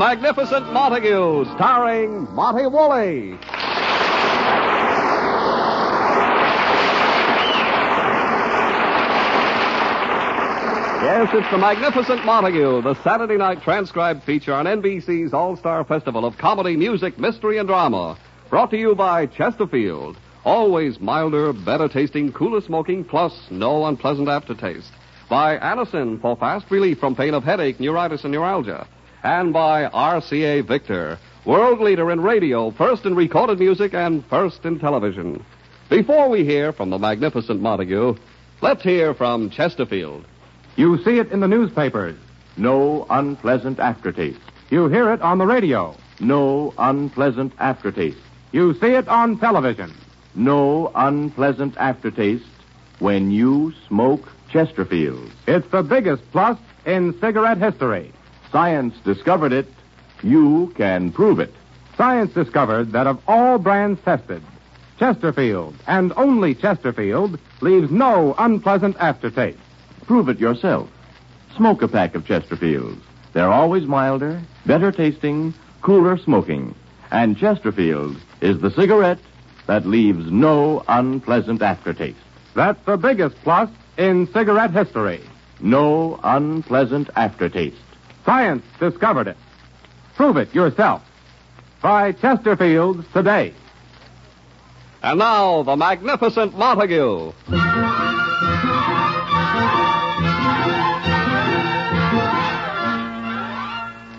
Magnificent Montague, starring Monty Woolley. Yes, it's the Magnificent Montague, the Saturday night transcribed feature on NBC's All-Star Festival of Comedy, Music, Mystery, and Drama. Brought to you by Chesterfield. Always milder, better tasting, cooler smoking, plus no unpleasant aftertaste. By Anacin for fast relief from pain of headache, neuritis, and neuralgia. And by RCA Victor, world leader in radio, first in recorded music, and first in television. Before we hear from the Magnificent Montague, let's hear from Chesterfield. You see it in the newspapers. No unpleasant aftertaste. You hear it on the radio. No unpleasant aftertaste. You see it on television. No unpleasant aftertaste when you smoke Chesterfield. It's the biggest plus in cigarette history. Science discovered it. You can prove it. Science discovered that of all brands tested, Chesterfield, and only Chesterfield, leaves no unpleasant aftertaste. Prove it yourself. Smoke a pack of Chesterfields. They're always milder, better tasting, cooler smoking. And Chesterfield is the cigarette that leaves no unpleasant aftertaste. That's the biggest plus in cigarette history. No unpleasant aftertaste. Science discovered it. Prove it yourself. Try Chesterfield today. And now, the Magnificent Montague.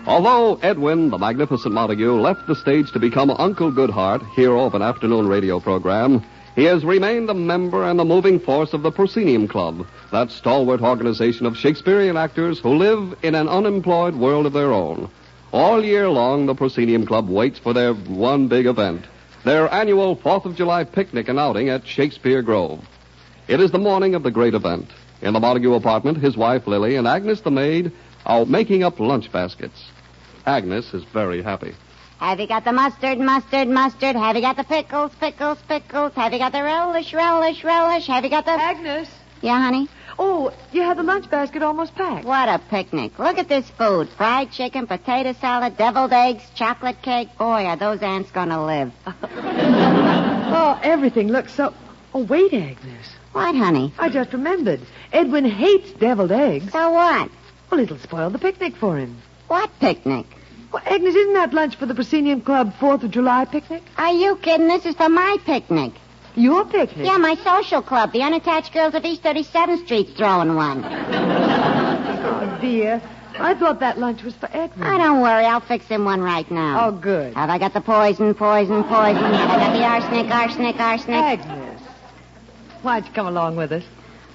Although Edwin, the Magnificent Montague, left the stage to become Uncle Goodhart, hero of an afternoon radio program, he has remained a member and the moving force of the Proscenium Club, that stalwart organization of Shakespearean actors who live in an unemployed world of their own. All year long, the Proscenium Club waits for their one big event, their annual 4th of July picnic and outing at Shakespeare Grove. It is the morning of the great event. In the Montague apartment, his wife, Lily, and Agnes, the maid, are making up lunch baskets. Agnes is very happy. Have you got the mustard? Have you got the pickles? Have you got the relish? Have you got the... Agnes? Yeah, honey? Oh, you have the lunch basket almost packed. What a picnic. Look at this food. Fried chicken, potato salad, deviled eggs, chocolate cake. Boy, are those ants going to live. Oh, everything looks so... Oh, wait, Agnes. What, honey? I just remembered. Edwin hates deviled eggs. So what? Well, it'll spoil the picnic for him. What picnic? Well, Agnes, isn't that lunch for the Proscenium Club 4th of July picnic? Are you kidding? This is for my picnic. Your picnic? Yeah, my social club. The unattached girls of East 37th Street's throwing one. Oh, dear. I thought that lunch was for Edwin. Oh, don't worry. I'll fix him one right now. Oh, good. Have I got the poison? Have I got the arsenic? Agnes, why'd you come along with us?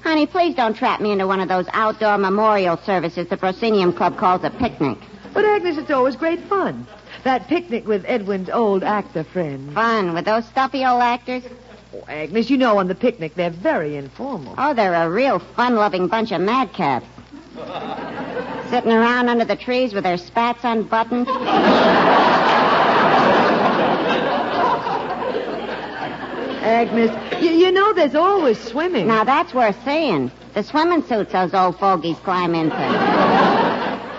Honey, please don't trap me into one of those outdoor memorial services the Proscenium Club calls a picnic. But, Agnes, it's always great fun. That picnic with Edwin's old actor friends. Fun? With those stuffy old actors? Oh, Agnes, you know on the picnic they're very informal. Oh, they're a real fun-loving bunch of madcaps. Sitting around under the trees with their spats unbuttoned. Agnes, you know there's always swimming. Now, that's worth seeing. The swimming suits those old fogies climb into.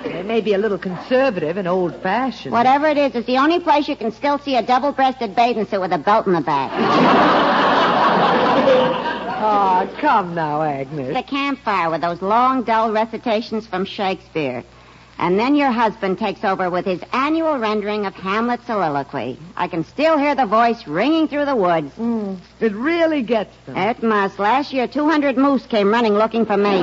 They may be a little conservative and old-fashioned. Whatever it is, it's the only place you can still see a double-breasted bathing suit with a belt in the back. Oh, come now, Agnes. The campfire with those long, dull recitations from Shakespeare. And then your husband takes over with his annual rendering of Hamlet's soliloquy. I can still hear the voice ringing through the woods. It really gets them. It must. Last year, 200 moose came running looking for me.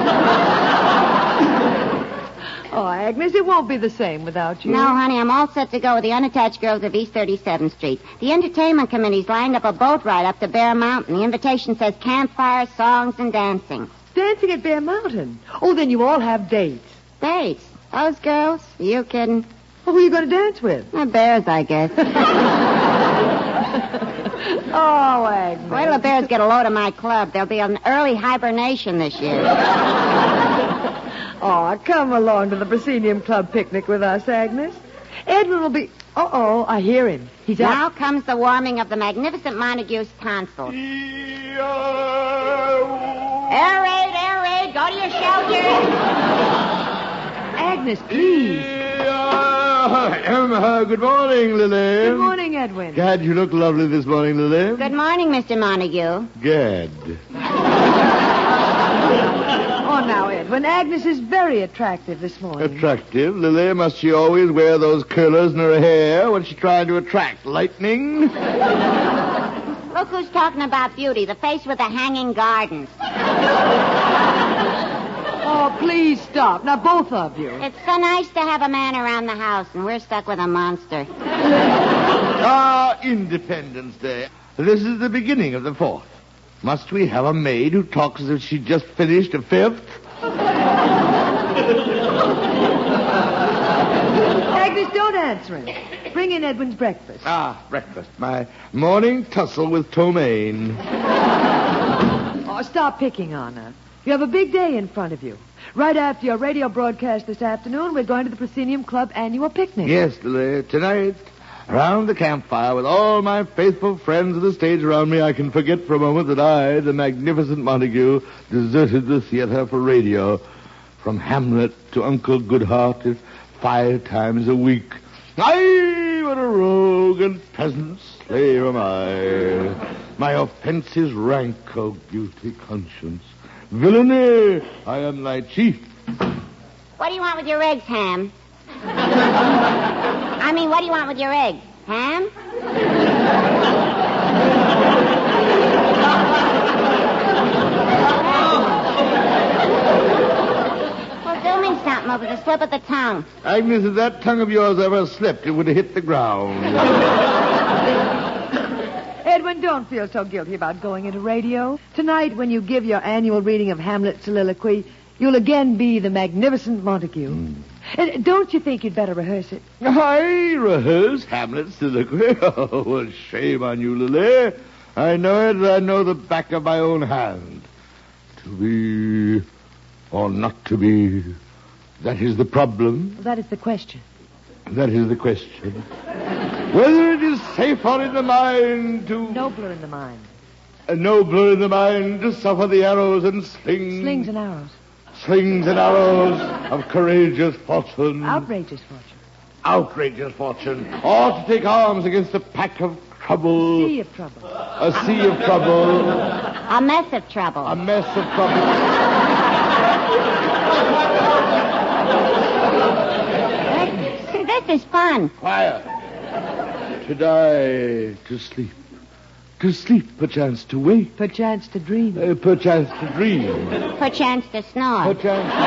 Oh, Agnes, it won't be the same without you. No, honey, I'm all set to go with the unattached girls of East 37th Street. The entertainment committee's lined up a boat ride up to Bear Mountain. The invitation says campfire, songs, and dancing. Dancing at Bear Mountain? Oh, then you all have dates. Dates? Those girls? Are you kidding? Well, who are you going to dance with? The bears, I guess. Oh, Agnes. Wait till the bears get a load of my club. There'll be an early hibernation this year. Oh, come along to the Proscenium Club picnic with us, Agnes. Edwin will be... Uh-oh, I hear him. He's out. Now comes the warming of the Magnificent Montague's tonsils. Air raid, go to your shelter. Agnes, please. Good morning, Lily. Good morning, Edwin. Gad, you look lovely this morning, Lily. Good morning, Mr. Montague. Gad. Oh, now, Edwin, Agnes is very attractive this morning. Attractive, Lily. Must she always wear those curlers in her hair when she's trying to attract lightning? Look who's talking about beauty, the face with the hanging gardens. Oh, please stop. Now, both of you. It's so nice to have a man around the house, and we're stuck with a monster. Independence Day. This is the beginning of the 4th. Must we have a maid who talks as if she just finished a 5th? Agnes, don't answer him. Bring in Edwin's breakfast. Breakfast. My morning tussle with Ptomaine. Oh, stop picking on her. You have a big day in front of you. Right after your radio broadcast this afternoon, we're going to the Proscenium Club annual picnic. Yes, Lily. Tonight, around the campfire with all my faithful friends of the stage around me, I can forget for a moment that I, the Magnificent Montague, deserted the theater for radio. From Hamlet to Uncle Goodheart, 5 times a week. Aye, what a rogue and peasant slave am I. My offense is rank, O guilty conscience. Villainy, I am thy chief. What do you want with your eggs, Ham? What do you want with your eggs? Ham? Well, do me something over the slip of the tongue. Agnes, if that tongue of yours ever slipped, it would have hit the ground. Edwin, don't feel so guilty about going into radio. Tonight, when you give your annual reading of Hamlet's soliloquy, you'll again be the Magnificent Montague. And don't you think you'd better rehearse it? I rehearse Hamlet's soliloquy? Oh, well, shame on you, Lily. I know it, I know the back of my own hand. To be or not to be, that is the problem. Well, that is the question. That is the question. Whether it is safer in the mind to... Nobler in the mind. Nobler in the mind to suffer the arrows and slings... Slings and arrows. Slings and arrows of courageous fortune. Outrageous fortune. Outrageous fortune. Or to take arms against a pack of trouble. A sea of trouble. A sea of trouble. A mess of trouble. A mess of trouble. This is fun. Quiet. To die, to sleep. To sleep, perchance to wake. Perchance to dream. Perchance to dream. Perchance to snore. Perchance to...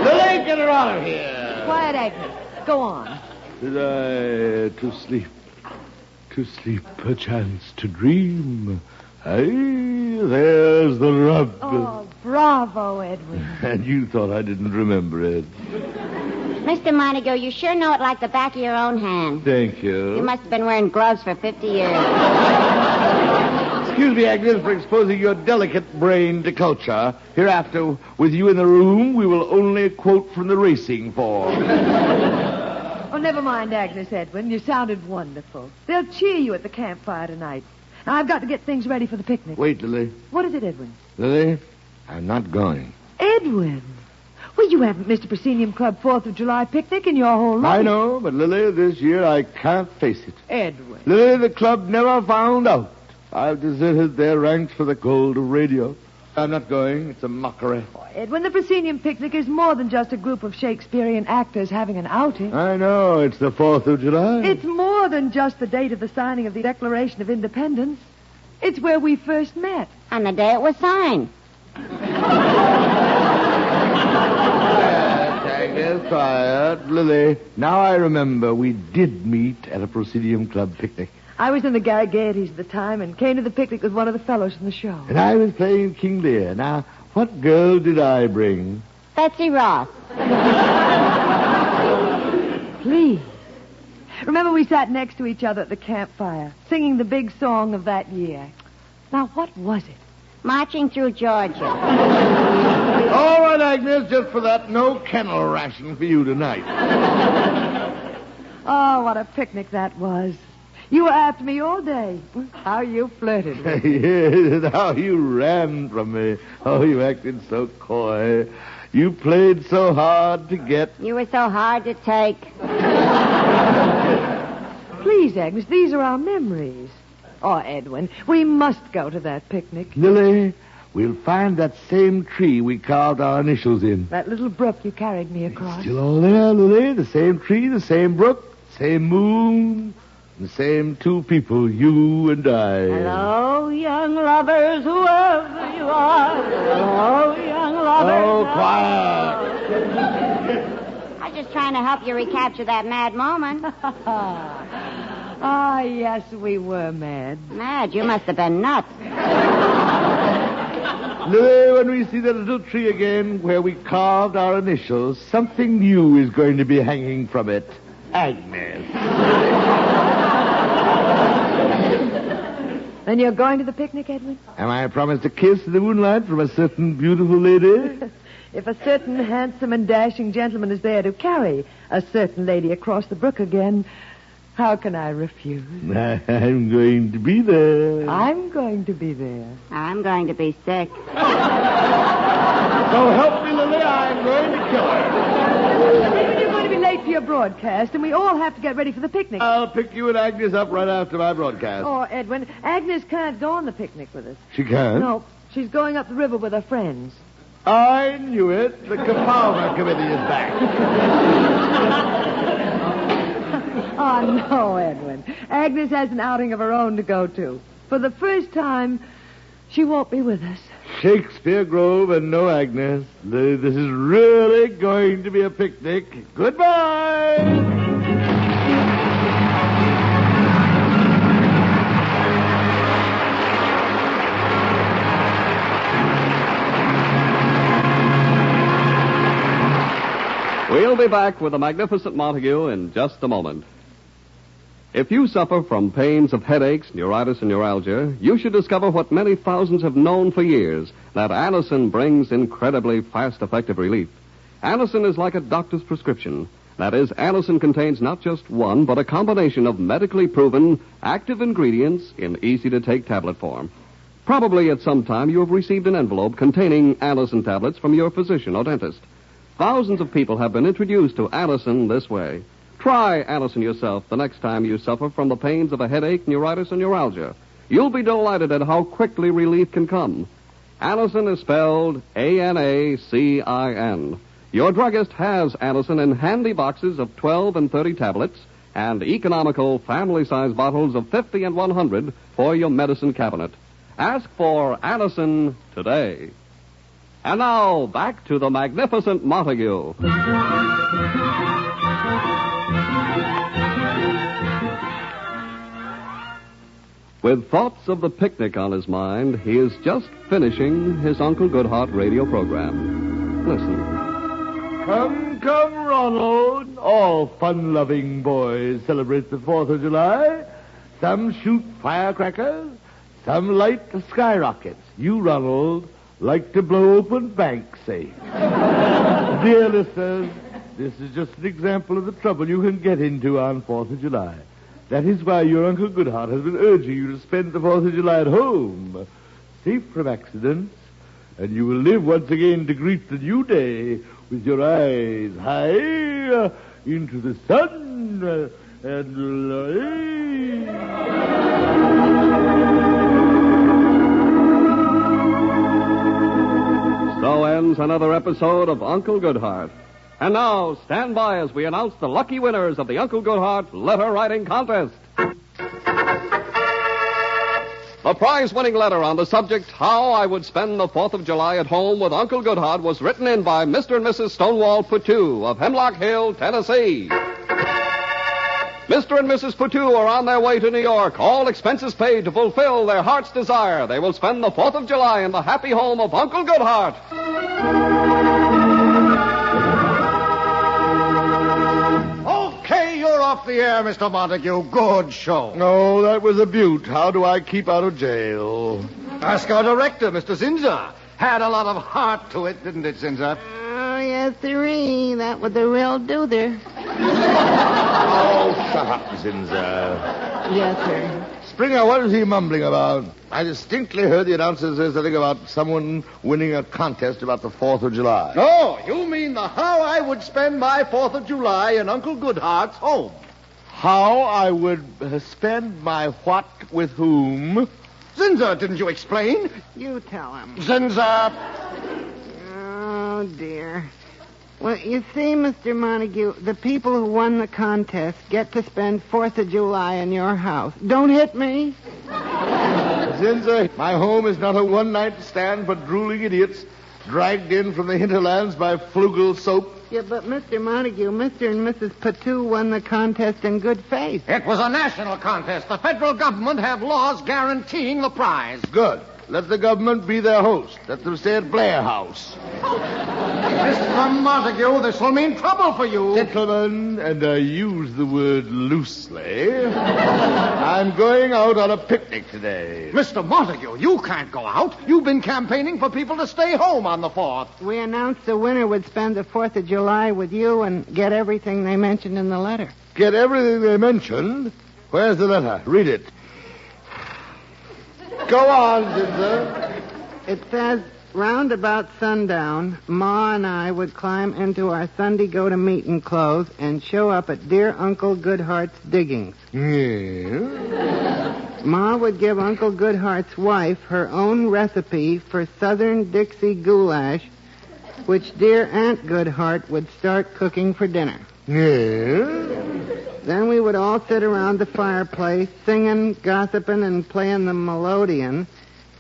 Lily, get her out of here. Quiet, Agnes. Go on. To die, to sleep. To sleep, perchance to dream. Aye, there's the rub. Oh, bravo, Edwin. And you thought I didn't remember it. Mr. Montague, you sure know it like the back of your own hand. Thank you. You must have been wearing gloves for 50 years. Excuse me, Agnes, for exposing your delicate brain to culture. Hereafter, with you in the room, we will only quote from the racing form. Oh, never mind, Agnes, Edwin. You sounded wonderful. They'll cheer you at the campfire tonight. Now, I've got to get things ready for the picnic. Wait, Lily. What is it, Edwin? Lily, I'm not going. Edwin! Well, you haven't missed a Proscenium Club 4th of July picnic in your whole life. I know, but Lily, this year I can't face it. Edwin. Lily, the club never found out. I've deserted their ranks for the gold of radio. I'm not going. It's a mockery. Oh, Edwin, the Proscenium picnic is more than just a group of Shakespearean actors having an outing. I know. It's the 4th of July. It's more than just the date of the signing of the Declaration of Independence. It's where we first met. On the day it was signed. Quiet. Lily, now I remember we did meet at a Proscenium Club picnic. I was in the Gaieties at the time and came to the picnic with one of the fellows from the show. And I was playing King Lear. Now, what girl did I bring? Betsy Ross. Please. Remember we sat next to each other at the campfire, singing the big song of that year. Now, what was it? Marching through Georgia. All right, Agnes, just for that, no kennel ration for you tonight. Oh, what a picnic that was. You were after me all day. How you flirted with me. Yes, how you ran from me. Oh, you acted so coy. You played so hard to get. You were so hard to take. Please, Agnes, these are our memories. Oh, Edwin, we must go to that picnic. Lily, we'll find that same tree we carved our initials in. That little brook you carried me across. Still all there, Lily. The same tree, the same brook, same moon, the same two people, you and I. Hello, young lovers, whoever you are. Hello, young lovers. Oh, quiet. I was just trying to help you recapture that mad moment. Ah, yes, we were mad. Mad? You must have been nuts. Lily, when we see that little tree again where we carved our initials, something new is going to be hanging from it. Agnes. Then you're going to the picnic, Edwin? Am I promised a kiss in the moonlight from a certain beautiful lady? If a certain handsome and dashing gentleman is there to carry a certain lady across the brook again, how can I refuse? I'm going to be there. I'm going to be there. I'm going to be sick. So help me, Lily, I'm going to kill her. You're going to be late for your broadcast, and we all have to get ready for the picnic. I'll pick you and Agnes up right after my broadcast. Oh, Edwin, Agnes can't go on the picnic with us. She can't? No, she's going up the river with her friends. I knew it. The Kapalma Committee is back. Oh, no, Edwin. Agnes has an outing of her own to go to. For the first time, she won't be with us. Shakespeare Grove and no Agnes. This is really going to be a picnic. Goodbye. We'll be back with the Magnificent Montague in just a moment. If you suffer from pains of headaches, neuritis, and neuralgia, you should discover what many thousands have known for years, that Anacin brings incredibly fast, effective relief. Anacin is like a doctor's prescription. That is, Anacin contains not just one, but a combination of medically proven active ingredients in easy-to-take tablet form. Probably at some time you have received an envelope containing Anacin tablets from your physician or dentist. Thousands of people have been introduced to Anacin this way. Try Anacin yourself the next time you suffer from the pains of a headache, neuritis, and neuralgia. You'll be delighted at how quickly relief can come. Anacin is spelled Anacin. Your druggist has Anacin in handy boxes of 12 and 30 tablets and economical family-size bottles of 50 and 100 for your medicine cabinet. Ask for Anacin today. And now, back to the Magnificent Montague. With thoughts of the picnic on his mind, he is just finishing his Uncle Goodhart radio program. Listen. Come, Ronald. All fun-loving boys celebrate the 4th of July. Some shoot firecrackers, some light skyrockets. You, Ronald, like to blow open bank safes. Dear listeners, this is just an example of the trouble you can get into on 4th of July. That is why your Uncle Goodhart has been urging you to spend the 4th of July at home, safe from accidents, and you will live once again to greet the new day with your eyes high into the sun and So ends another episode of Uncle Goodhart. And now, stand by as we announce the lucky winners of the Uncle Goodhart letter writing contest. The prize-winning letter on the subject, How I Would Spend the 4th of July at Home with Uncle Goodhart, was written in by Mr. and Mrs. Stonewall Patu of Hemlock Hill, Tennessee. Mr. and Mrs. Patu are on their way to New York, all expenses paid to fulfill their heart's desire. They will spend the 4th of July in the happy home of Uncle Goodhart. Off the air, Mr. Montague. Good show. Oh, that was a beaut. How do I keep out of jail? Ask our director, Mr. Zinza. Had a lot of heart to it, didn't it, Zinza? Oh, yes, sirree. That was the real doother. Oh, shut up, Zinza. Yes, sir. Springer, what is he mumbling about? I distinctly heard the announcer say something about someone winning a contest about the 4th of July. Oh, you mean the how I would spend my 4th of July in Uncle Goodhart's home. How I would spend my what with whom? Zinzer, didn't you explain? You tell him. Zinzer. Oh, dear. Well, you see, Mr. Montague, the people who won the contest get to spend 4th of July in your house. Don't hit me. Zinzer, my home is not a one-night stand for drooling idiots dragged in from the hinterlands by flugel soap. Yeah, but Mr. Montague, Mr. and Mrs. Patou won the contest in good faith. It was a national contest. The federal government have laws guaranteeing the prize. Good. Let the government be their host. Let them stay at Blair House. Mr. Montague, this will mean trouble for you. Gentlemen, and I use the word loosely, I'm going out on a picnic today. Mr. Montague, you can't go out. You've been campaigning for people to stay home on the 4th. We announced the winner would spend the 4th of July with you and get everything they mentioned in the letter. Get everything they mentioned? Where's the letter? Read it. Go on, Zinzer. It says, round about sundown, Ma and I would climb into our Sunday go-to-meeting clothes and show up at dear Uncle Goodhart's diggings. Yeah. Ma would give Uncle Goodhart's wife her own recipe for Southern Dixie goulash, which dear Aunt Goodhart would start cooking for dinner. Yeah. Then we would all sit around the fireplace, singing, gossiping, and playing the melodeon,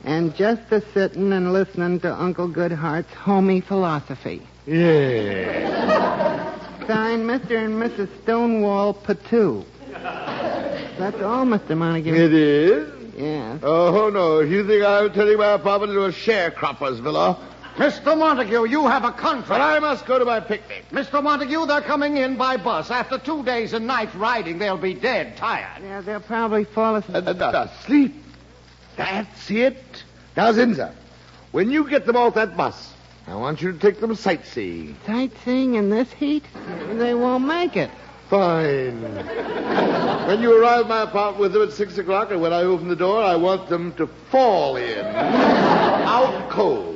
and just a-sitting and listening to Uncle Goodhart's homey philosophy. Yeah. Signed, Mr. and Mrs. Stonewall Patou. That's all, Mr. Montague. It is? Yes. Oh, no. You think I'm turning my apartment into a sharecropper's villa? Mr. Montague, you have a contract. But I must go to my picnic. Mr. Montague, they're coming in by bus. After 2 days and nights riding, they'll be dead tired. Yeah, they'll probably fall asleep. Sleep. That's it. Now, Zinzer, when you get them off that bus, I want you to take them sightseeing. Sightseeing in this heat? They won't make it. Fine. When you arrive at my apartment with them at 6 o'clock, and when I open the door, I want them to fall in. Out cold.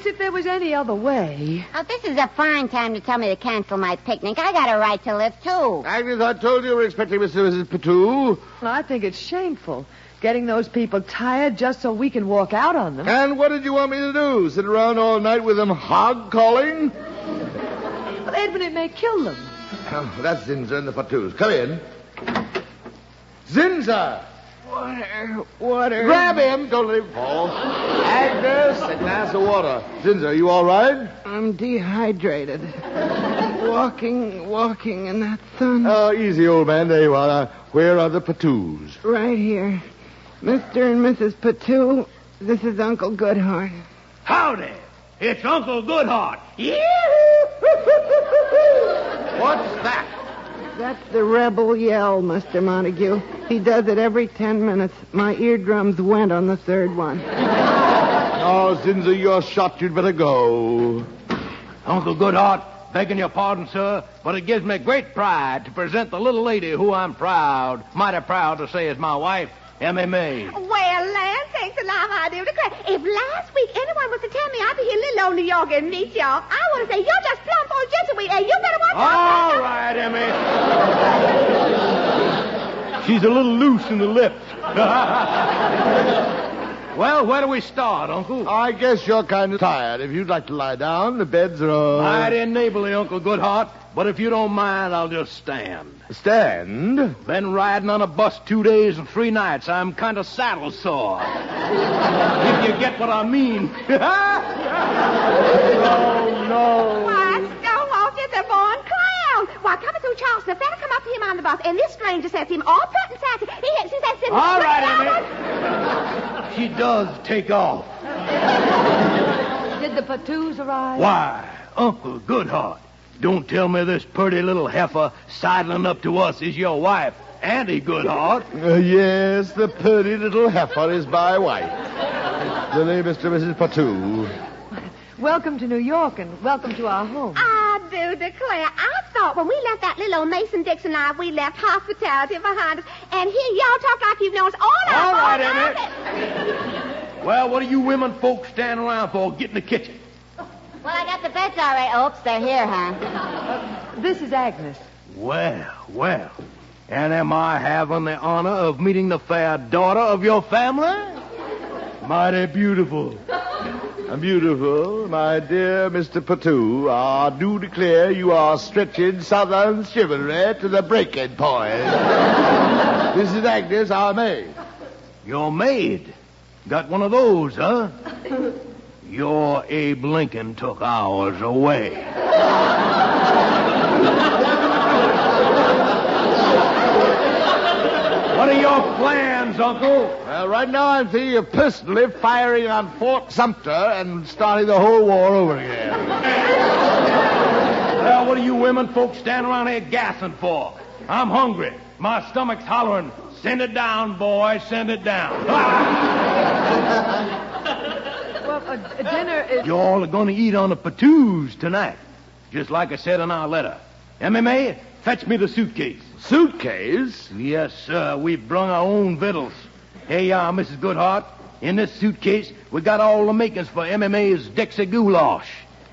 If there was any other way. Oh, this is a fine time to tell me to cancel my picnic. I got a right to live, too. Agnes, I told you we were expecting Mr. and Mrs. Patou. I think it's shameful getting those people tired just so we can walk out on them. And what did you want me to do? Sit around all night with them hog-calling? Well, Edwin, it may kill them. Oh, that's Zinzer and the Patous. Come in. Zinzer! Water. Grab him. Don't let him fall. Agnes, a glass of water. Zinzer, are you all right? I'm dehydrated. Walking in that sun. Oh, easy, old man. There you are. Where are the Patous? Right here. Mr. and Mrs. Patou, this is Uncle Goodhart. Howdy. It's Uncle Goodhart. What's that? That's the rebel yell, Mr. Montague. He does it every 10 minutes. My eardrums went on the third one. Oh, Zinzer, you're shot. You'd better go. Uncle Goodhart, begging your pardon, sir, but it gives me great pride to present the little lady who I'm mighty proud to say is my wife, MMA. Well, land sakes alive, I do declare. If last week anyone was to tell me I'd be here little old New York and meet y'all, I want to say you're just plumb full gentleweed, and you better watch out. All right, Emmy. She's a little loose in the lips. Well, where do we start, Uncle? I guess you're kind of tired. If you'd like to lie down, the beds are all... Mighty neighborly, Uncle Goodhart, but if you don't mind, I'll just stand. Stand? Been riding on a bus 2 days and 3 nights. I'm kind of saddle sore. If you get what I mean. Oh, no. Why, Stonewall's just a born clown. Why, coming through Charleston, a fella come up to him on the bus, and this stranger says to him, all pert and sassy, he says to him... All right, Emmy. She does take off. Did the Patous arrive? Why, Uncle Goodhart, don't tell me this pretty little heifer sidling up to us is your wife, Auntie Goodhart. Yes, the pretty little heifer is my wife. The name Mr. and Mrs. Patou. Welcome to New York and welcome to our home. I do declare, I thought when we left that little old Mason-Dixon life, we left hospitality behind us. And here y'all talk like you've known us all our All right, lives. Emmett. Well, what are you women folks standing around for? Get in the kitchen. Well, I got the beds all right, Opes. They're here, huh? This is Agnes. Well. And am I having the honor of meeting the fair daughter of your family? Mighty beautiful. Beautiful, my dear Mr. Patu. I do declare you are stretching Southern chivalry to the breaking point. This is Agnes, our maid. Your maid? Got one of those, huh? Your Abe Lincoln took ours away. What are your plans, Uncle? Well, right now I'm thinking of personally firing on Fort Sumter and starting the whole war over again. Well, what are you women folks standing around here gassing for? I'm hungry. My stomach's hollering. Send it down, boy. Send it down. Well, dinner is... You all are going to eat on the Patoos tonight, just like I said in our letter. MMA, fetch me the suitcase. Suitcase? Yes, sir. We've brung our own victuals. Here you are, Mrs. Goodhart. In this suitcase, we got all the makings for MMA's Dixie Goulash.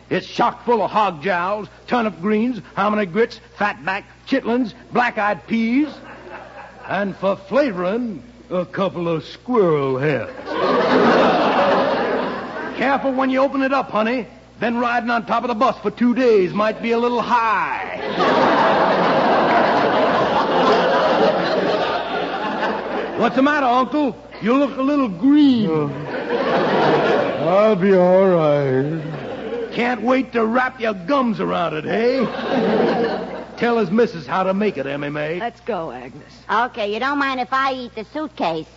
It's chock full of hog jowls, turnip greens, hominy grits, fatback, chitlins, black-eyed peas, and for flavoring, a couple of squirrel heads. Careful when you open it up, honey. Been riding on top of the bus for 2 days. Might be a little high. What's the matter, Uncle? You look a little green. I'll be all right. Can't wait to wrap your gums around it, eh? Tell his missus how to make it, MMA. Let's go, Agnes. Okay, you don't mind if I eat the suitcase.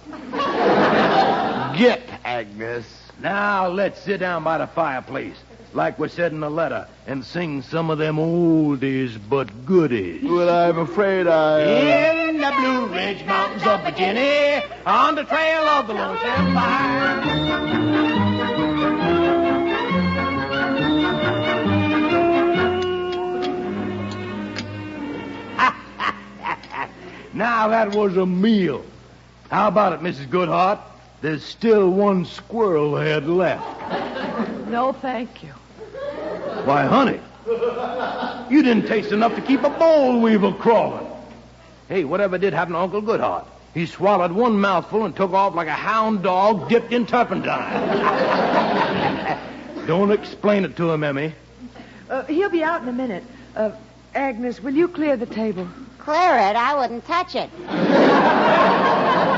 Get, Agnes. Now, let's sit down by the fireplace, like we said in the letter, and sing some of them oldies but goodies. Well, I'm afraid In the Blue Ridge Mountains of Virginia, on the trail of the Lonesome Fire. Now that was a meal. How about it, Mrs. Goodhart? There's still one squirrel head left. No, thank you. Why, honey, you didn't taste enough to keep a boll weevil crawling. Hey, whatever did happen to Uncle Goodhart? He swallowed one mouthful and took off like a hound dog dipped in turpentine. Don't explain it to him, Emmy. He'll be out in a minute. Agnes, will you clear the table? Clear it? I wouldn't touch it.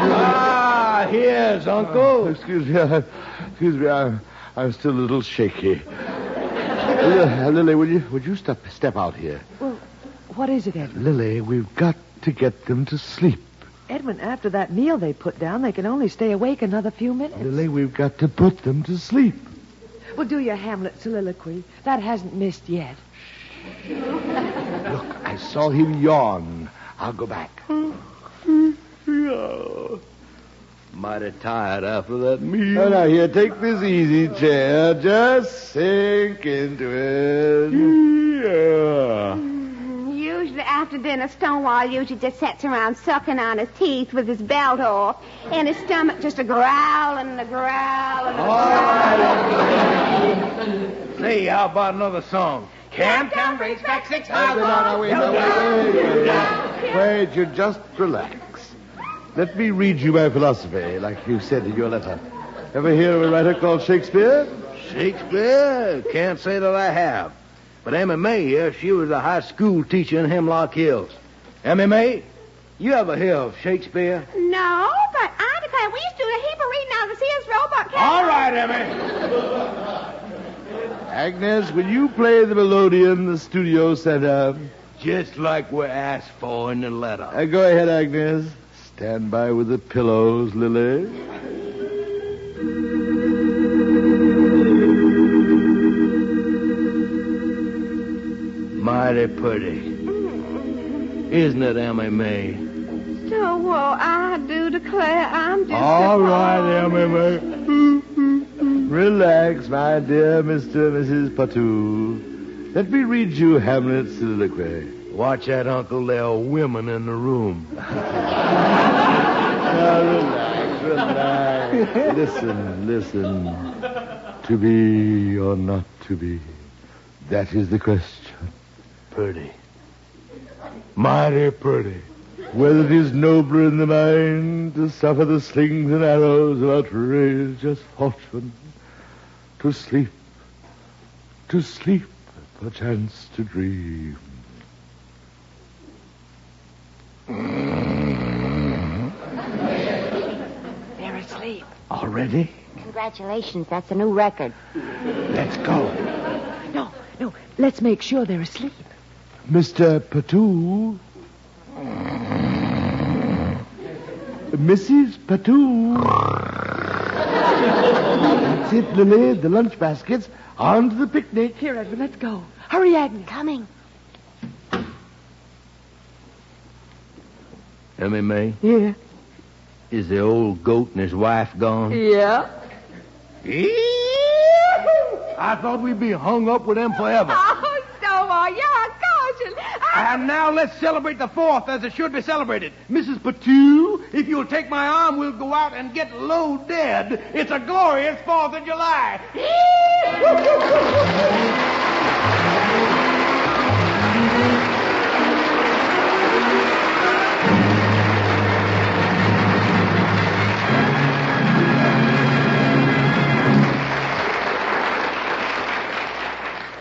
Ah, here's Uncle. Excuse me, I'm still a little shaky. Lily, would you step out here? Well, what is it, Edwin? Lily, we've got to get them to sleep. Edwin, after that meal they put down, they can only stay awake another few minutes. Lily, we've got to put them to sleep. Well, do your Hamlet soliloquy. That hasn't missed yet. Look, I saw him yawn. I'll go back. Mighty tired after that meal. Now, here, take this easy chair. Just sink into it. Yeah. Usually after dinner, Stonewall usually just sits around sucking on his teeth with his belt off, and his stomach just a growling and a growling and a growling. Say, how about another song? Camp brings back 6 miles. Wait, you just relax. Let me read you my philosophy, like you said in your letter. Ever hear of a writer called Shakespeare? Shakespeare? Can't say that I have. But MMA here, she was a high school teacher in Hemlock Hills. MMA, you ever hear of Shakespeare? No, but I declare we used to do a heap of reading out of the Sears Roebuck catalog. All right, Emmy. Agnes, will you play the melodeon the studio sent up? Just like we're asked for in the letter. Go ahead, Agnes. Stand by with the pillows, Lily. Mighty pretty. Isn't it, MMA? So, well, I do declare I'm just... All right, MMA. Relax, my dear Mr. and Mrs. Patu. Let me read you Hamlet's soliloquy. Watch that, Uncle. There are women in the room. Now, relax. Listen. To be or not to be, that is the question. Pretty. Mighty pretty. Whether it is nobler in the mind to suffer the slings and arrows of outrageous fortune, to sleep, perchance to dream. They're asleep. Already? Congratulations, that's a new record. Let's go. No. Let's make sure they're asleep. Mr. Patu. Mrs. Patu. That's it, Lily. The lunch baskets. On to the picnic. Here, Edwin, let's go. Hurry, Agnes. Coming. MMA, Yeah. is the old goat and his wife gone? Yeah. I thought we'd be hung up with them forever. Oh, Stonewall, you're a caution. And now let's celebrate the 4th as it should be celebrated. Mrs. Patu, if you'll take my arm, we'll go out and get low dead. It's a glorious 4th of July.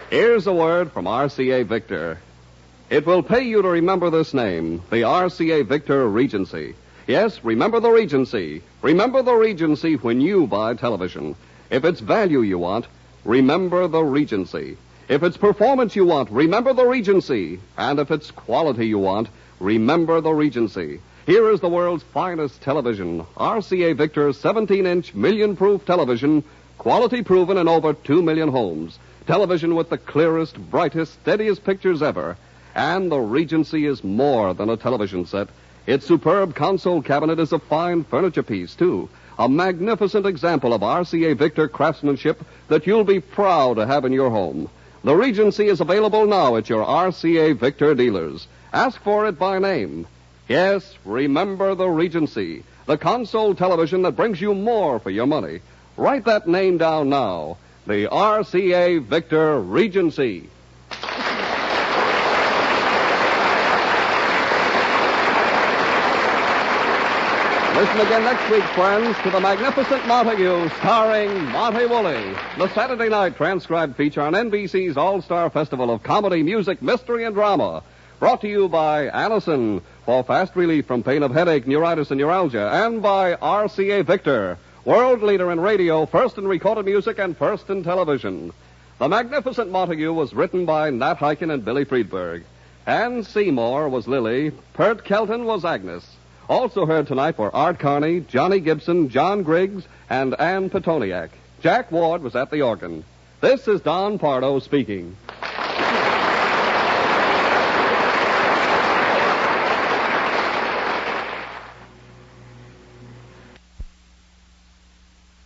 Here's a word from RCA Victor. It will pay you to remember this name, the RCA Victor Regency. Yes, remember the Regency. Remember the Regency when you buy television. If it's value you want, remember the Regency. If it's performance you want, remember the Regency. And if it's quality you want, remember the Regency. Here is the world's finest television, RCA Victor 17-inch million-proof television, quality proven in over 2 million homes. Television with the clearest, brightest, steadiest pictures ever. And the Regency is more than a television set. Its superb console cabinet is a fine furniture piece, too. A magnificent example of RCA Victor craftsmanship that you'll be proud to have in your home. The Regency is available now at your RCA Victor dealers. Ask for it by name. Yes, remember the Regency, the console television that brings you more for your money. Write that name down now. The RCA Victor Regency. Listen again next week, friends, to the Magnificent Montague, starring Monty Woolley. The Saturday night transcribed feature on NBC's All-Star Festival of Comedy, Music, Mystery, and Drama. Brought to you by Allison for fast relief from pain of headache, neuritis, and neuralgia, and by RCA Victor, world leader in radio, first in recorded music, and first in television. The Magnificent Montague was written by Nat Hiken and Billy Friedberg. Anne Seymour was Lily. Pert Kelton was Agnes. Also heard tonight were Art Carney, Johnny Gibson, John Griggs, and Ann Petoniak. Jack Ward was at the organ. This is Don Pardo speaking.